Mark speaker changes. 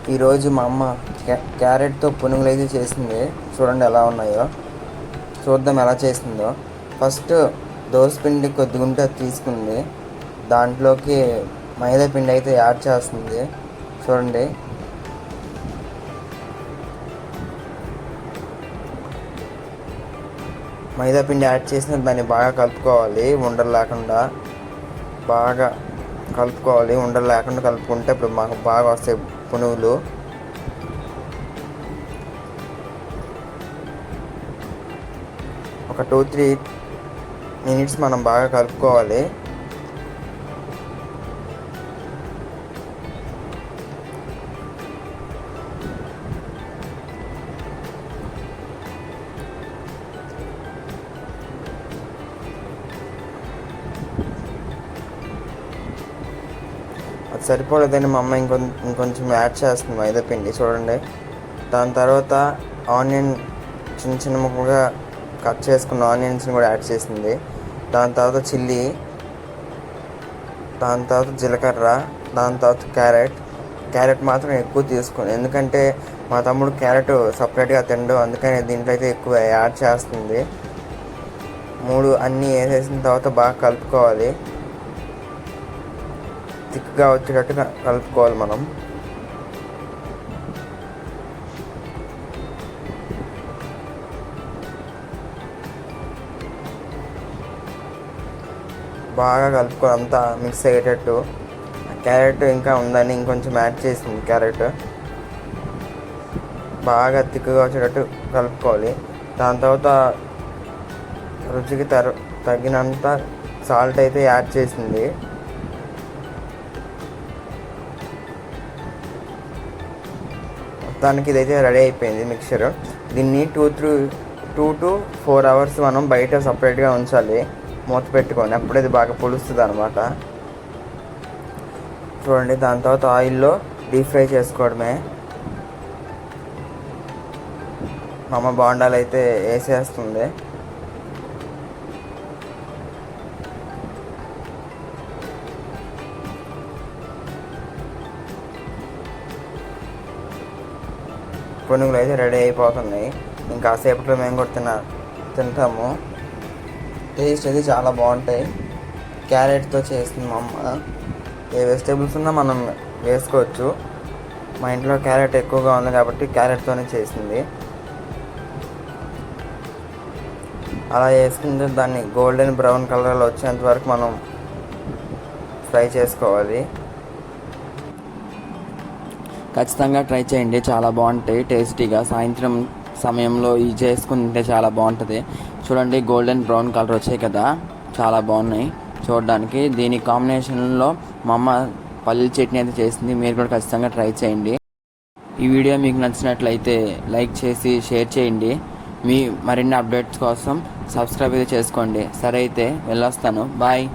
Speaker 1: ఈరోజు మా అమ్మ క్యారెట్తో పునుగులు అయితే చేసింది. చూడండి ఎలా ఉన్నాయో. చూద్దాం ఎలా చేసిందో. ఫస్ట్ దోసపిండి కొద్దిగా ఉంటే అది తీసుకుంది. దాంట్లోకి మైదా పిండి అయితే యాడ్ చేస్తుంది. చూడండి మైదా పిండి యాడ్ చేసిన దాన్ని బాగా కలుపుకోవాలి. ఉండలు లేకుండా బాగా కలుపుకోవాలి. ఉండలు లేకుండా కలుపుకుంటే ఇప్పుడు మాకు బాగా వస్తాయి పునుగులు. ఒక 2-3 మినిట్స్ మనం బాగా కలుపుకోవాలి. అది సరిపోలేదని మా అమ్మ ఇంకొంచెం యాడ్ చేస్తుంది మైదా పిండి. చూడండి. దాని తర్వాత ఆనియన్ చిన్న చిన్న ముక్కలుగా కట్ చేసుకున్న ఆనియన్స్ని కూడా యాడ్ చేసింది. దాని తర్వాత చిల్లీ, దాని తర్వాత జీలకర్ర, దాని తర్వాత క్యారెట్ మాత్రం ఎక్కువ తీసుకుంది. ఎందుకంటే మా తమ్ముడు క్యారెట్ సపరేట్గా తిండు, అందుకని దీంట్లో అయితే ఎక్కువ యాడ్ చేస్తుంది. 3 అన్నీ వేసేసిన తర్వాత బాగా కలుపుకోవాలి. థిక్గా వచ్చేటట్టుగా కలుపుకోవాలి మనం. బాగా కలుపుకోవాలి, అంతా మిక్స్ అయ్యేటట్టు. క్యారెట్ ఇంకా ఉందని ఇంకొంచెం యాడ్ చేసింది. క్యారెట్ బాగా థిక్గా వచ్చేటట్టు కలుపుకోవాలి. దాని తర్వాత రుచికి తగినంత సాల్ట్ అయితే యాడ్ చేసింది. మొత్తానికి ఇదైతే రెడీ అయిపోయింది మిక్చర్. దీన్ని 2 to 4 hours మనం బయట సపరేట్గా ఉంచాలి మూత పెట్టుకొని. అప్పుడు ఇది బాగా పులుస్తుంది అనమాట. చూడండి. దాని తర్వాత ఆయిల్లో డీప్ ఫ్రై చేసుకోవడమే. మా అమ్మ బోండాలు అయితే వేసేస్తుంది. పునుగులు అయితే రెడీ అయిపోతున్నాయి. ఇంకా సేపట్లో మేము కూడా తింటాము. టేస్ట్ అయితే చాలా బాగుంటాయి. క్యారెట్తో చేస్తుంది మా అమ్మ. ఏ వెజిటేబుల్స్ ఉన్నా మనం వేసుకోవచ్చు. మా ఇంట్లో క్యారెట్ ఎక్కువగా ఉంది కాబట్టి క్యారెట్తోనే చేసింది. అలా వేసుకుంటే దాన్ని గోల్డెన్ బ్రౌన్ కలర్లో వచ్చేంత వరకు మనం ఫ్రై చేసుకోవాలి. ఖచ్చితంగా ట్రై చేయండి, చాలా బాగుంటాయి టేస్టీగా. సాయంత్రం సమయంలో ఇది చేసుకుని తింటే చాలా బాగుంటుంది. చూడండి, గోల్డెన్ బ్రౌన్ కలర్ వచ్చాయి కదా, చాలా బాగున్నాయి చూడడానికి. దీని కాంబినేషన్లో మా అమ్మ పల్లీల చట్నీ అయితే చేసింది. మీరు కూడా ఖచ్చితంగా ట్రై చేయండి. ఈ వీడియో మీకు నచ్చినట్లయితే లైక్ చేసి షేర్ చేయండి. మీ మరిన్ని అప్డేట్స్ కోసం సబ్స్క్రైబ్ అయితే చేసుకోండి. సరే అయితే వెళ్ళొస్తాను. బాయ్.